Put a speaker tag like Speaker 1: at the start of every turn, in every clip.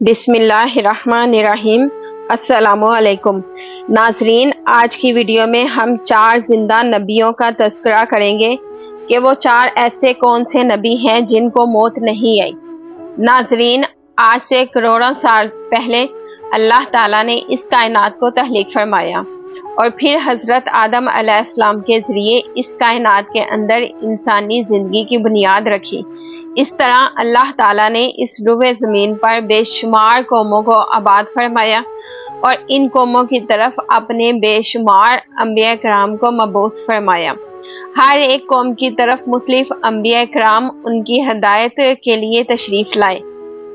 Speaker 1: بسم اللہ الرحمن الرحیم۔ السلام علیکم ناظرین، آج کی ویڈیو میں ہم 4 زندہ نبیوں کا تذکرہ کریں گے کہ وہ 4 ایسے کون سے نبی ہیں جن کو موت نہیں آئی۔ ناظرین، آج سے کروڑوں سال پہلے اللہ تعالیٰ نے اس کائنات کو تخلیق فرمایا اور پھر حضرت آدم علیہ السلام کے ذریعے اس کائنات کے اندر انسانی زندگی کی بنیاد رکھی۔ اس طرح اللہ تعالیٰ نے اس روئے زمین پر بے شمار قوموں کو آباد فرمایا اور ان قوموں کی طرف اپنے بے شمار انبیاء کرام کو مبعوث فرمایا۔ ہر ایک قوم کی طرف مختلف انبیاء کرام ان کی ہدایت کے لیے تشریف لائے،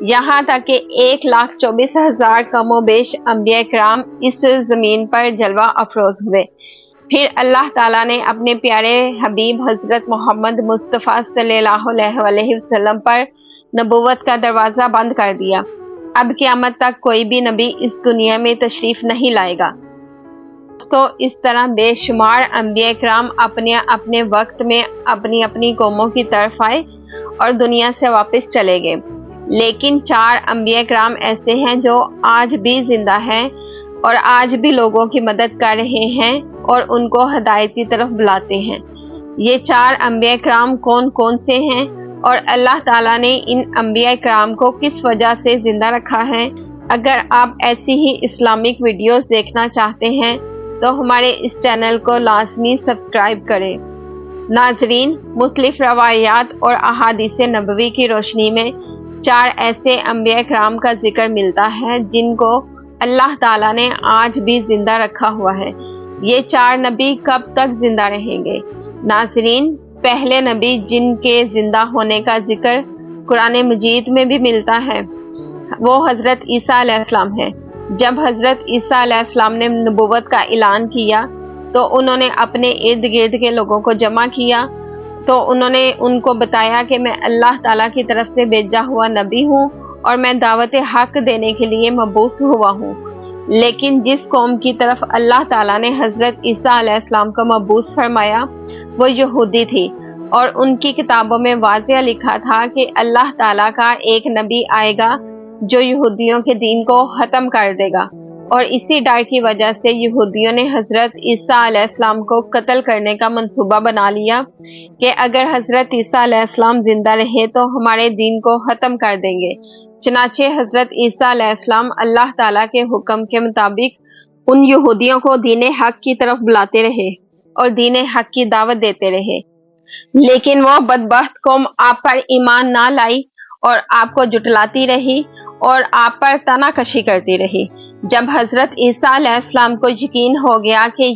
Speaker 1: یہاں تک کہ 1,24,000 کم و بیش انبیاء کرام اس زمین پر جلوہ افروز ہوئے۔ پھر اللہ تعالیٰ نے اپنے پیارے حبیب حضرت محمد مصطفیٰ صلی اللہ علیہ وسلم پر نبوت کا دروازہ بند کر دیا۔ اب قیامت تک کوئی بھی نبی اس دنیا میں تشریف نہیں لائے گا۔ تو اس طرح بے شمار انبیاء کرام اپنے اپنے وقت میں اپنی اپنی قوموں کی طرف آئے اور دنیا سے واپس چلے گئے، لیکن 4 انبیاء کرام ایسے ہیں جو آج بھی زندہ ہیں اور آج بھی لوگوں کی مدد کر رہے ہیں اور ان کو ہدایت کی طرف بلاتے ہیں۔ یہ 4 انبیاء کرام کون کون سے ہیں اور اللہ تعالیٰ نے ان انبیاء کرام کو کس وجہ سے زندہ رکھا ہے؟ اگر آپ ایسی ہی اسلامک ویڈیوز دیکھنا چاہتے ہیں تو ہمارے اس چینل کو لازمی سبسکرائب کریں۔ ناظرین، مختلف روایات اور احادیث نبوی کی روشنی میں 4 ایسے انبیاء کرام کا ذکر ملتا ہے جن کو اللہ تعالیٰ نے آج بھی زندہ رکھا ہوا ہے۔ یہ 4 نبی کب تک زندہ رہیں گے؟ ناظرین، پہلے نبی جن کے زندہ ہونے کا ذکر قرآن مجید میں بھی ملتا ہے وہ حضرت عیسیٰ علیہ السلام ہے۔ جب حضرت عیسیٰ علیہ السلام نے نبوت کا اعلان کیا تو انہوں نے اپنے ارد گرد کے لوگوں کو جمع کیا تو انہوں نے ان کو بتایا کہ میں اللہ تعالیٰ کی طرف سے بھیجا ہوا نبی ہوں اور میں دعوت حق دینے کے لیے مبعوث ہوا ہوں۔ لیکن جس قوم کی طرف اللہ تعالیٰ نے حضرت عیسیٰ علیہ السلام کو مبعوث فرمایا وہ یہودی تھی، اور ان کی کتابوں میں واضح لکھا تھا کہ اللہ تعالیٰ کا ایک نبی آئے گا جو یہودیوں کے دین کو ختم کر دے گا، اور اسی ڈر کی وجہ سے یہودیوں نے حضرت عیسیٰ علیہ السلام کو قتل کرنے کا منصوبہ بنا لیا کہ اگر حضرت عیسیٰ علیہ السلام زندہ رہے تو ہمارے دین کو ختم کر دیں گے۔ چنانچہ حضرت عیسیٰ علیہ السلام اللہ تعالیٰ کے حکم کے مطابق ان یہودیوں کو دین حق کی طرف بلاتے رہے اور دین حق کی دعوت دیتے رہے، لیکن وہ بدبخت قوم آپ پر ایمان نہ لائی اور آپ کو جھٹلاتی رہی اور آپ پر طعنہ کشی کرتی رہی۔ جب حضرت عیسیٰ علیہ السلام کو یقین ہو گیا کہ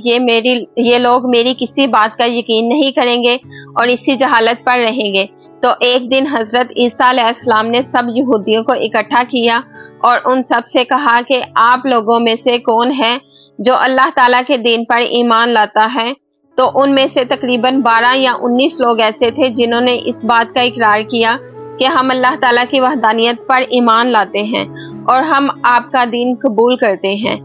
Speaker 1: یہ لوگ میری کسی بات کا یقین نہیں کریں گے اور اسی جہالت پر رہیں گے، تو ایک دن حضرت عیسیٰ علیہ السلام نے سب یہودیوں کو اکٹھا کیا اور ان سب سے کہا کہ آپ لوگوں میں سے کون ہے جو اللہ تعالیٰ کے دین پر ایمان لاتا ہے؟ تو ان میں سے تقریباً 12 یا 19 لوگ ایسے تھے جنہوں نے اس بات کا اقرار کیا کہ ہم اللہ تعالیٰ کی وحدانیت پر ایمان لاتے ہیں اور ہم آپ کا دین قبول کرتے ہیں،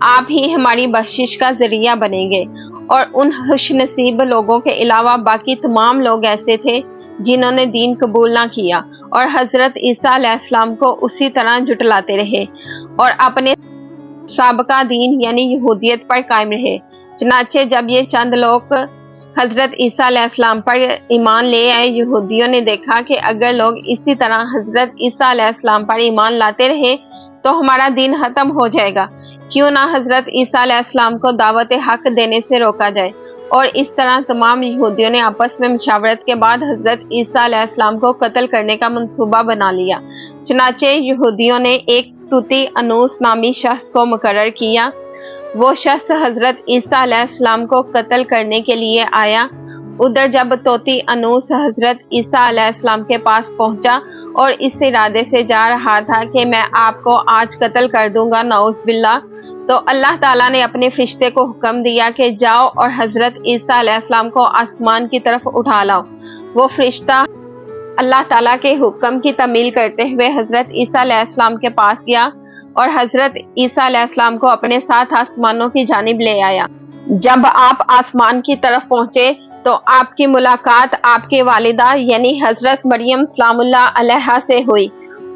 Speaker 1: آپ ہی ہماری بخشش کا ذریعہ بنیں گے۔ اور ان خوش نصیب لوگوں کے علاوہ باقی تمام لوگ ایسے تھے جنہوں نے دین قبول نہ کیا اور حضرت عیسیٰ علیہ السلام کو اسی طرح جھٹلاتے رہے اور اپنے سابقہ دین یعنی یہودیت پر قائم رہے۔ چنانچہ جب یہ چند لوگ حضرت عیسیٰ علیہ السلام پر ایمان لے آئے، یہودیوں نے دیکھا کہ اگر لوگ اسی طرح حضرت عیسیٰ علیہ السلام پر ایمان لاتے رہے تو ہمارا دین ختم ہو جائے گا، کیوں نہ حضرت عیسیٰ علیہ السلام کو دعوت حق دینے سے روکا جائے۔ اور اس طرح تمام یہودیوں نے آپس میں مشاورت کے بعد حضرت عیسیٰ علیہ السلام کو قتل کرنے کا منصوبہ بنا لیا۔ چنانچہ یہودیوں نے ایک طوطی انوس نامی شخص کو مقرر کیا۔ وہ شخص حضرت عیسیٰ علیہ السلام کو قتل کرنے کے لیے آیا۔ ادھر جب طوطی انوس حضرت عیسیٰ علیہ السلام کے پاس پہنچا اور اس ارادے سے جا رہا تھا کہ میں آپ کو آج قتل کر دوں گا نعوذ باللہ، تو اللہ تعالیٰ نے اپنے فرشتے کو حکم دیا کہ جاؤ اور حضرت عیسیٰ علیہ السلام کو آسمان کی طرف اٹھا لاؤ۔ وہ فرشتہ اللہ تعالیٰ کے حکم کی تعمیل کرتے ہوئے حضرت عیسیٰ علیہ السلام کے پاس گیا اور حضرت عیسیٰ علیہ السلام کو اپنے ساتھ آسمانوں کی جانب لے آیا۔ جب آپ آسمان کی طرف پہنچے تو آپ کی ملاقات آپ کی والدہ یعنی حضرت مریم سلام اللہ علیہا سے ہوئی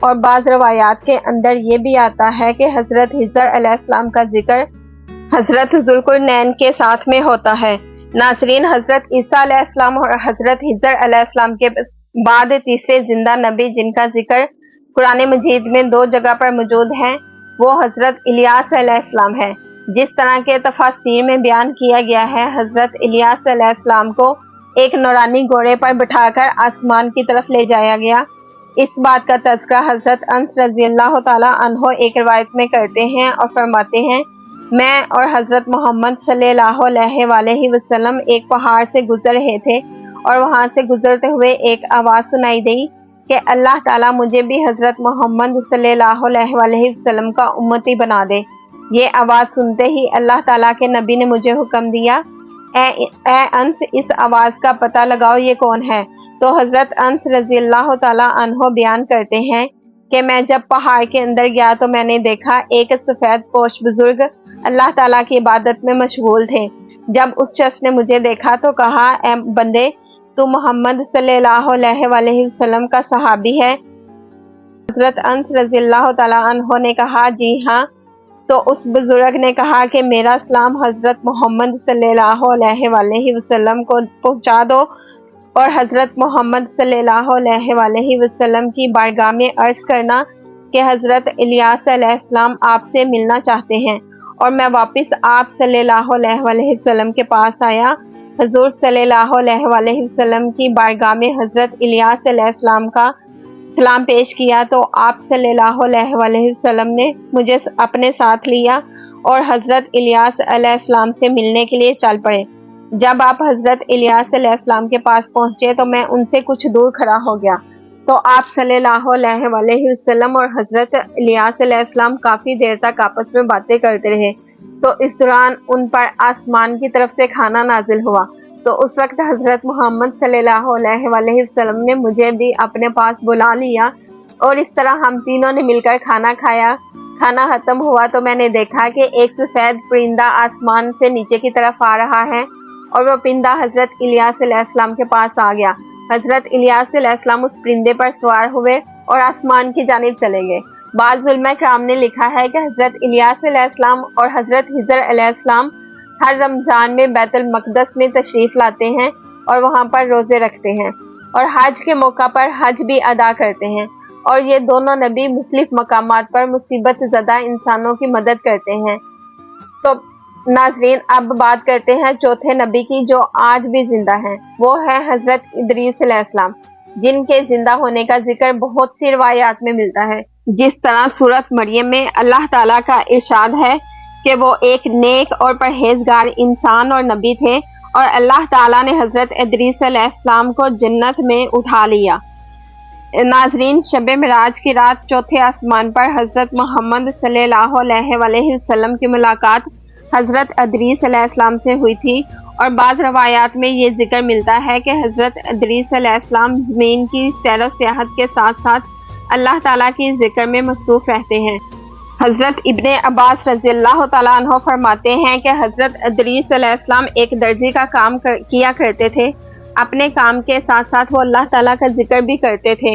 Speaker 1: اور بعض روایات کے اندر یہ بھی آتا ہے کہ حضرت خضر علیہ السلام کا ذکر حضرت ذوالقرنین کے ساتھ میں ہوتا ہے۔ ناظرین، حضرت عیسیٰ علیہ السلام اور حضرت خضر علیہ السلام کے بعد تیسرے زندہ نبی جن کا ذکر قرآن مجید میں 2 جگہ پر موجود ہے وہ حضرت الیاس علیہ السلام ہے۔ جس طرح کے تفاسیر میں بیان کیا گیا ہے، حضرت الیاس علیہ السلام کو ایک نورانی گھوڑے پر بٹھا کر آسمان کی طرف لے جایا گیا۔ اس بات کا تذکرہ حضرت انس رضی اللہ تعالی عنہ ایک روایت میں کرتے ہیں اور فرماتے ہیں، میں اور حضرت محمد صلی اللہ علیہ وآلہ وسلم ایک پہاڑ سے گزر رہے تھے اور وہاں سے گزرتے ہوئے ایک آواز سنائی دی کہ اللہ تعالیٰ مجھے بھی حضرت محمد صلی اللہ علیہ وآلہ وسلم کا امتی بنا دے۔ یہ آواز سنتے ہی اللہ تعالیٰ کے نبی نے مجھے حکم دیا، اے انس، اس آواز کا پتہ لگاؤ یہ کون ہے۔ تو حضرت انس رضی اللہ تعالیٰ عنہ بیان کرتے ہیں کہ میں جب پہاڑ کے اندر گیا تو میں نے دیکھا ایک سفید پوش بزرگ اللہ تعالیٰ کی عبادت میں مشغول تھے۔ جب اس شخص نے مجھے دیکھا تو کہا، اے بندے، تو محمد صلی اللہ علیہ وآلہ وسلم کا صحابی ہے؟ حضرت انس رضی اللہ تعالیٰ عنہ نے کہا، جی ہاں۔ تو اس بزرگ نے کہا کہ میرا سلام حضرت محمد صلی اللہ علیہ وآلہ وسلم کو پہنچا دو اور حضرت محمد صلی اللہ علیہ وآلہ وسلم کی بارگاہ میں عرض کرنا کہ حضرت الیاس علیہ السلام آپ سے ملنا چاہتے ہیں۔ اور میں واپس آپ صلی اللہ علیہ وآلہ وسلم کے پاس آیا۔ حضور صلی اللہ علیہ وآلہ وسلم کی بارگاہ میں حضرت الیاس علیہ السلام کا سلام پیش کیا تو آپ صلی اللہ علیہ وآلہ وسلم نے مجھے اپنے ساتھ لیا اور حضرت الیاس علیہ السلام سے ملنے کے لیے چل پڑے۔ جب آپ حضرت الیاس علیہ السلام کے پاس پہنچے تو میں ان سے کچھ دور کھڑا ہو گیا، تو آپ صلی اللہ علیہ وآلہ وسلم اور حضرت الیاس علیہ السلام کافی دیر تک آپس میں باتیں کرتے رہے۔ تو اس دوران ان پر آسمان کی طرف سے کھانا نازل ہوا، تو اس وقت حضرت محمد صلی اللہ علیہ وآلہ وسلم نے مجھے بھی اپنے پاس بلا لیا اور اس طرح ہم تینوں نے مل کر کھانا کھایا۔ کھانا ختم ہوا تو میں نے دیکھا کہ ایک سفید پرندہ آسمان سے نیچے کی طرف آ رہا ہے اور وہ پرندہ حضرت الیاس علیہ السلام کے پاس آ گیا۔ حضرت الیاس علیہ السلام اس پرندے پر سوار ہوئے اور آسمان کی جانب چلے گئے۔ بعض علماء کرام نے لکھا ہے کہ حضرت الیاس علیہ السلام اور حضرت خضر علیہ السلام ہر رمضان میں بیت المقدس میں تشریف لاتے ہیں اور وہاں پر روزے رکھتے ہیں اور حج کے موقع پر حج بھی ادا کرتے ہیں، اور یہ دونوں نبی مختلف مقامات پر مصیبت زدہ انسانوں کی مدد کرتے ہیں۔ تو ناظرین، اب بات کرتے ہیں چوتھے نبی کی جو آج بھی زندہ ہیں، وہ ہے حضرت ادریس علیہ السلام، جن کے زندہ ہونے کا ذکر بہت سی روایات میں ملتا ہے۔ جس طرح سورۃ مریم میں اللہ تعالیٰ کا ارشاد ہے کہ وہ ایک نیک اور پرہیزگار انسان اور نبی تھے، اور اللہ تعالیٰ نے حضرت ادریس علیہ السلام کو جنت میں اٹھا لیا۔ ناظرین، شب معراج کی رات چوتھے آسمان پر حضرت محمد صلی اللہ علیہ وآلہ وسلم کی ملاقات حضرت ادریس علیہ السلام سے ہوئی تھی، اور بعض روایات میں یہ ذکر ملتا ہے کہ حضرت ادریس علیہ السلام زمین کی سیر و سیاحت کے ساتھ ساتھ اللہ تعالیٰ کی ذکر میں مصروف رہتے ہیں۔ حضرت ابن عباس رضی اللہ تعالیٰ عنہ فرماتے ہیں کہ حضرت ادریس علیہ السلام ایک درزی کا کام کیا کرتے تھے۔ اپنے کام کے ساتھ ساتھ وہ اللہ تعالیٰ کا ذکر بھی کرتے تھے۔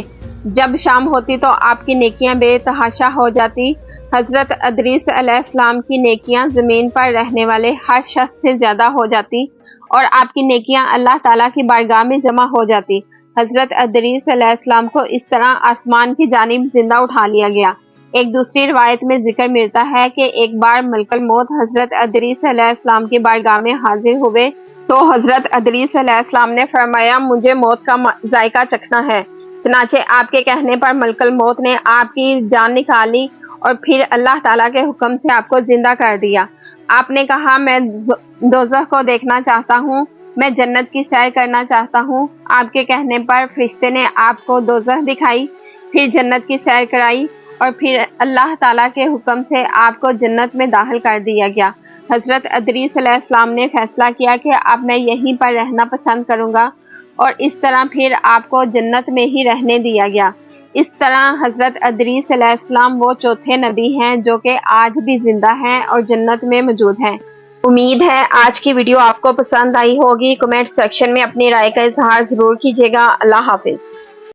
Speaker 1: جب شام ہوتی تو آپ کی نیکیاں بے تحاشا ہو جاتی۔ حضرت ادریس علیہ السلام کی نیکیاں زمین پر رہنے والے ہر شخص سے زیادہ ہو جاتی اور آپ کی نیکیاں اللہ تعالیٰ کی بارگاہ میں جمع ہو جاتی۔ حضرت ادریس علیہ السلام کو اس طرح آسمان کی جانب زندہ اٹھا لیا گیا۔ ایک دوسری روایت میں ذکر ملتا ہے کہ ایک بار ملک الموت حضرت ادریس علیہ السلام کی بارگاہ میں حاضر ہوئے تو حضرت ادریس علیہ السلام نے فرمایا، مجھے موت کا ذائقہ چکھنا ہے۔ چنانچہ آپ کے کہنے پر ملک الموت نے آپ کی جان نکالی اور پھر اللہ تعالیٰ کے حکم سے آپ کو زندہ کر دیا۔ آپ نے کہا، میں دوزخ کو دیکھنا چاہتا ہوں، میں جنت کی سیر کرنا چاہتا ہوں۔ آپ کے کہنے پر فرشتے نے آپ کو دوزخ دکھائی، پھر جنت کی سیر کرائی، اور پھر اللہ تعالیٰ کے حکم سے آپ کو جنت میں داخل کر دیا گیا۔ حضرت ادریس علیہ السلام نے فیصلہ کیا کہ اب میں یہیں پر رہنا پسند کروں گا، اور اس طرح پھر آپ کو جنت میں ہی رہنے دیا گیا۔ اس طرح حضرت ادریس علیہ السلام وہ چوتھے نبی ہیں جو کہ آج بھی زندہ ہیں اور جنت میں موجود ہیں۔ امید ہے آج کی ویڈیو آپ کو پسند آئی ہوگی۔ کمنٹ سیکشن میں اپنی رائے کا اظہار ضرور کیجیے گا۔ اللہ حافظ۔